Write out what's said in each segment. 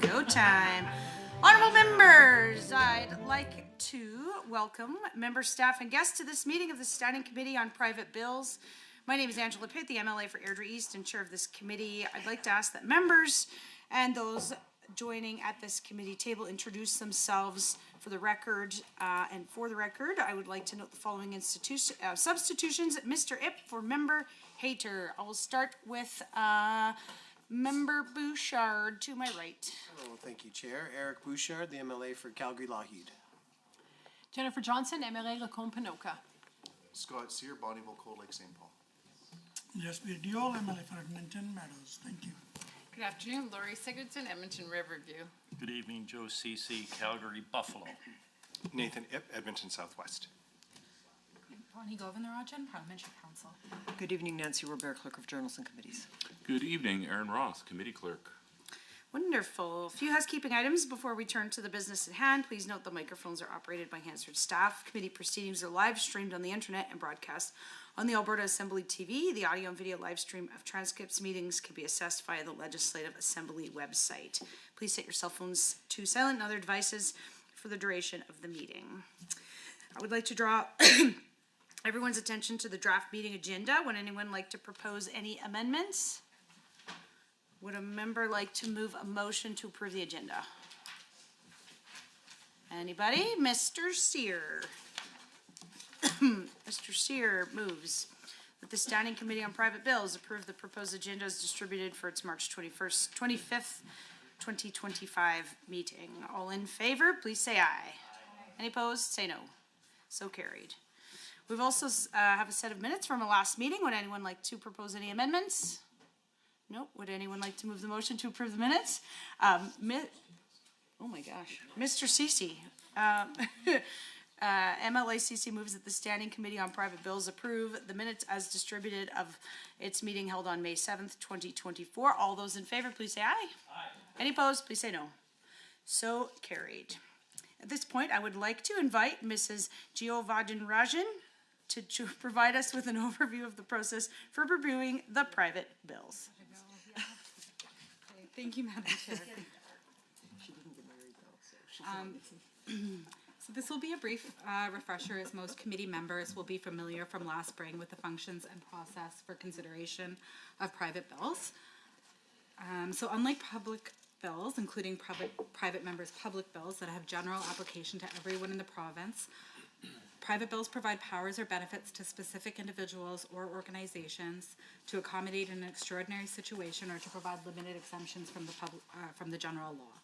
Go time. Honorable members, I'd like to welcome members, staff, and guests to this meeting of the Standing Committee on Private Bills. My name is Angela Pitt, the MLA for Airdrie East and chair of this committee. I'd like to ask that members and those joining at this committee table introduce themselves for the record. And for the record, I would like to note the following substitutions. Mr. Ip for member Hayter. I will start with member Bouchard to my right. Hello, thank you, Chair. Eric Bouchard, the MLA for Calgary-Lougheed. Jennifer Johnson, MLA Lacombe-Panoka. Scott Sear, Bonnyville, Cold Lake, St. Paul. Jaspreet Deol, MLA for Edmonton Meadows. Thank you. Good afternoon, Laurie Sigurdson, Edmonton Riverview. Good evening, Joe Cece, Calgary, Buffalo. Nathan Ip, Edmonton Southwest. Bonnie Govindarajan, Parliamentary Council. Good evening, Nancy Robert, Clerk of Journals and Committees. Good evening, Aaron Roth, Committee Clerk. Wonderful. A few housekeeping items before we turn to the business at hand. Please note the microphones are operated by Hansard staff. Committee proceedings are live streamed on the internet and broadcast on the Alberta Assembly TV. The audio and video live stream of transcripts meetings can be accessed via the Legislative Assembly website. Please set your cell phones to silent and other devices for the duration of the meeting. I would like to draw everyone's attention to the draft meeting agenda. Would anyone like to propose any amendments? Would a member like to move a motion to approve the agenda? Anybody? Mr. Sear. Mr. Sear moves that the Standing Committee on Private Bills approve the proposed agenda as distributed for its March 25th, 2025 meeting. All in favor, please say aye. Any opposed? Say no. So carried. We've also have a set of minutes from a last meeting. Would anyone like to propose any amendments? Nope. Would anyone like to move the motion to approve the minutes? Oh my gosh. Mr. Cece. MLA CC moves that the Standing Committee on Private Bills approve the minutes as distributed of its meeting held on May 7th, 2024. All those in favor, please say aye. Aye. Any opposed, please say no. So carried. At this point, I would like to invite Mrs. Giovadinrajan to provide us with an overview of the process for reviewing the private bills. Thank you, Madam Chair. So this will be a brief refresher, as most committee members will be familiar from last spring with the functions and process for consideration of private bills. So unlike public bills, including private members' public bills that have general application to everyone in the province, private bills provide powers or benefits to specific individuals or organizations to accommodate an extraordinary situation or to provide limited exemptions from the general law.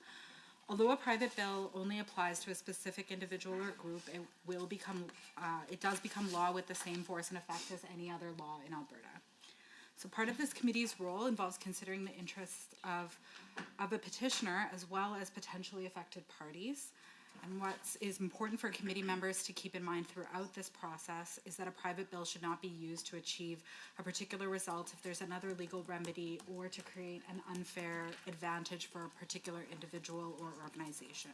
Although a private bill only applies to a specific individual or group, it does become law with the same force and effect as any other law in Alberta. So part of this committee's role involves considering the interests of a petitioner as well as potentially affected parties. And what is important for committee members to keep in mind throughout this process is that a private bill should not be used to achieve a particular result if there's another legal remedy or to create an unfair advantage for a particular individual or organization.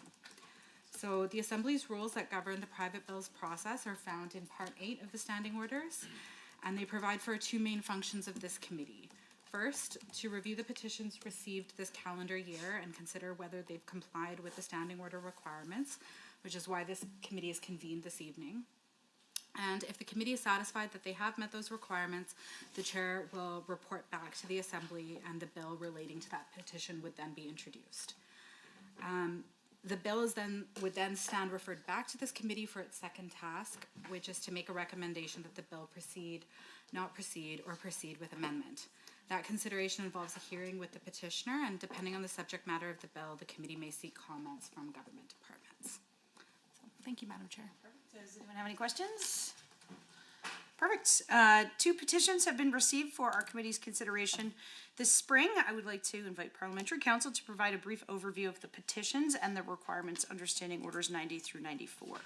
So the Assembly's rules that govern the private bills process are found in Part 8 of the Standing Orders, and they provide for two main functions of this committee. First, to review the petitions received this calendar year and consider whether they've complied with the standing order requirements, which is why this committee is convened this evening. And if the committee is satisfied that they have met those requirements, the chair will report back to the Assembly and the bill relating to that petition would then be introduced. The bill would then stand referred back to this committee for its second task, which is to make a recommendation that the bill proceed, not proceed, or proceed with amendment. That consideration involves a hearing with the petitioner, and depending on the subject matter of the bill, the committee may seek comments from government departments. So, thank you, Madam Chair. Perfect. Does anyone have any questions? Perfect. Two petitions have been received for our committee's consideration this spring. I would like to invite Parliamentary Council to provide a brief overview of the petitions and the requirements under Standing Orders 90 through 94.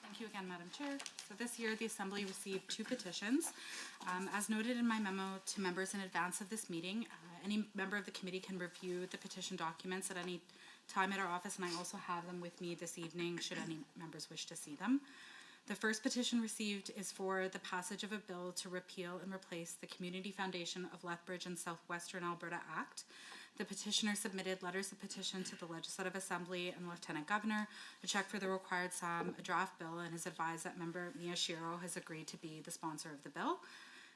Thank you again, Madam Chair. So this year, the Assembly received two petitions. As noted in my memo to members in advance of this meeting, any member of the committee can review the petition documents at any time at our office, and I also have them with me this evening should any members wish to see them. The first petition received is for the passage of a bill to repeal and replace the Community Foundation of Lethbridge and Southwestern Alberta Act. The petitioner submitted letters of petition to the Legislative Assembly and Lieutenant Governor, a check for the required sum, a draft bill, and is advised that member Miyashiro has agreed to be the sponsor of the bill.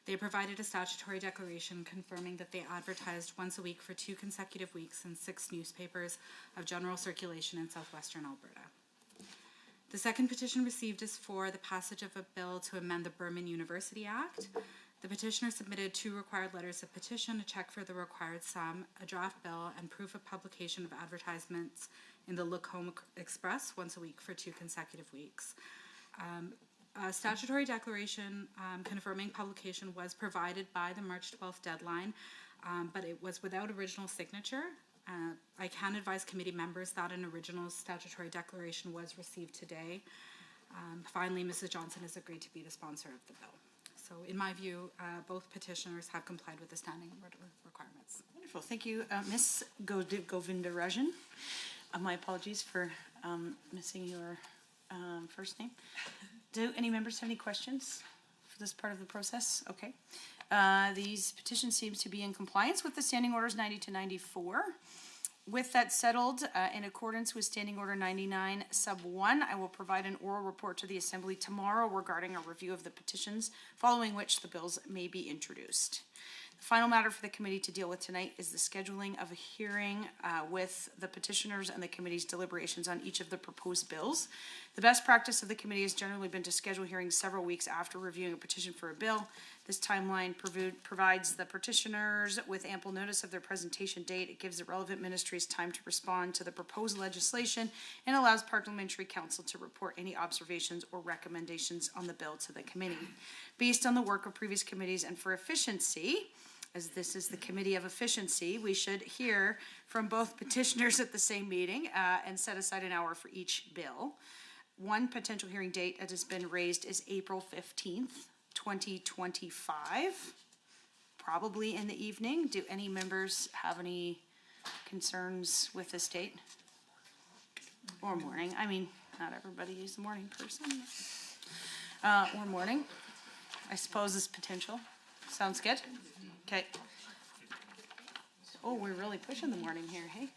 They provided a statutory declaration confirming that they advertised once a week for 2 consecutive weeks in 6 newspapers of general circulation in southwestern Alberta. The second petition received is for the passage of a bill to amend the Burman University Act. The petitioner submitted 2 required letters of petition, a check for the required sum, a draft bill, and proof of publication of advertisements in the Lacombe Express once a week for 2 consecutive weeks. A statutory declaration confirming publication was provided by the March 12th deadline, but it was without original signature. I can advise committee members that an original statutory declaration was received today. Finally, Mrs. Johnson has agreed to be the sponsor of the bill. So in my view, both petitioners have complied with the standing order requirements. Wonderful, thank you, Ms. Govindarajan. My apologies for missing your first name. Do any members have any questions for this part of the process? Okay. These petitions seems to be in compliance with the standing orders 90 to 94. With that settled, in accordance with Standing Order 99 Sub 1, I will provide an oral report to the Assembly tomorrow regarding a review of the petitions, following which the bills may be introduced. The final matter for the committee to deal with tonight is the scheduling of a hearing with the petitioners and the committee's deliberations on each of the proposed bills. The best practice of the committee has generally been to schedule hearings several weeks after reviewing a petition for a bill. This timeline provides the petitioners with ample notice of their presentation date. It gives the relevant ministries time to respond to the proposed legislation and allows parliamentary council to report any observations or recommendations on the bill to the committee. Based on the work of previous committees and for efficiency, as this is the Committee of Efficiency, we should hear from both petitioners at the same meeting and set aside an hour for each bill. One potential hearing date that has been raised is April 15th, 2025, probably in the evening. Do any members have any concerns with this date? Or morning, I mean, not everybody is a morning person. Or morning, I suppose is potential. Sounds good? Okay. Oh, we're really pushing the morning here, hey?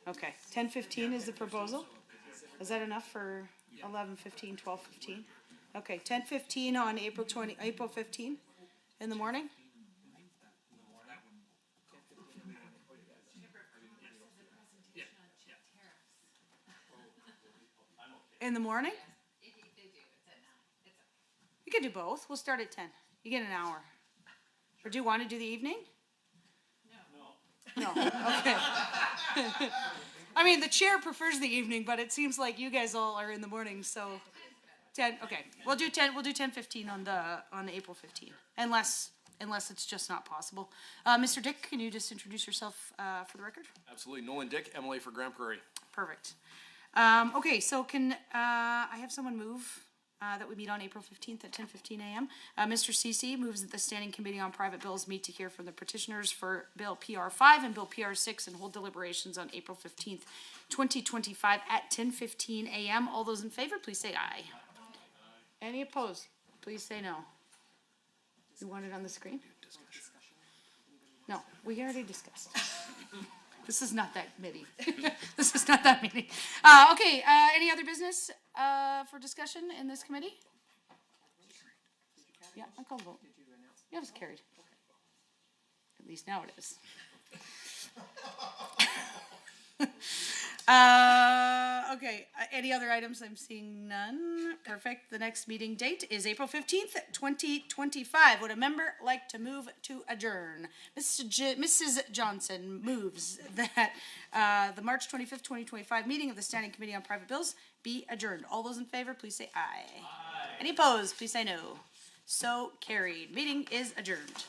Okay, 10:15 is the proposal? Is that enough for 11:15, 12:15? Okay, 10:15 on April 15 in the morning? In the morning? We could do both. We'll start at 10. You get an hour. Or do you want to do the evening? No. No, okay. I mean, the chair prefers the evening, but it seems like you guys all are in the morning, so 10, okay. We'll do 10:15 on April 15th, unless it's just not possible. Mr. Dick, can you just introduce yourself for the record? Absolutely. Nolan Dick, MLA for Grand Prairie. Perfect. Okay, so can I have someone move that we meet on April 15th at 10:15 a.m. Mr. Cece moves that the Standing Committee on Private Bills meet to hear from the petitioners for Bill PR 5 and Bill PR 6 and hold deliberations on April 15th, 2025 at 10:15 a.m. All those in favor, please say aye. Any opposed? Please say no. You want it on the screen? No, we already discussed. This is not that committee. This is not that meeting. Okay, any other business for discussion in this committee? Yeah, I call the vote. Yeah, it was carried. At least now it is. Okay, any other items? I'm seeing none. Perfect. The next meeting date is April 15th, 2025. Would a member like to move to adjourn? Mrs. Johnson moves that the March 25th, 2025 meeting of the Standing Committee on Private Bills be adjourned. All those in favor, please say aye. Aye. Any opposed, please say no. So carried. Meeting is adjourned.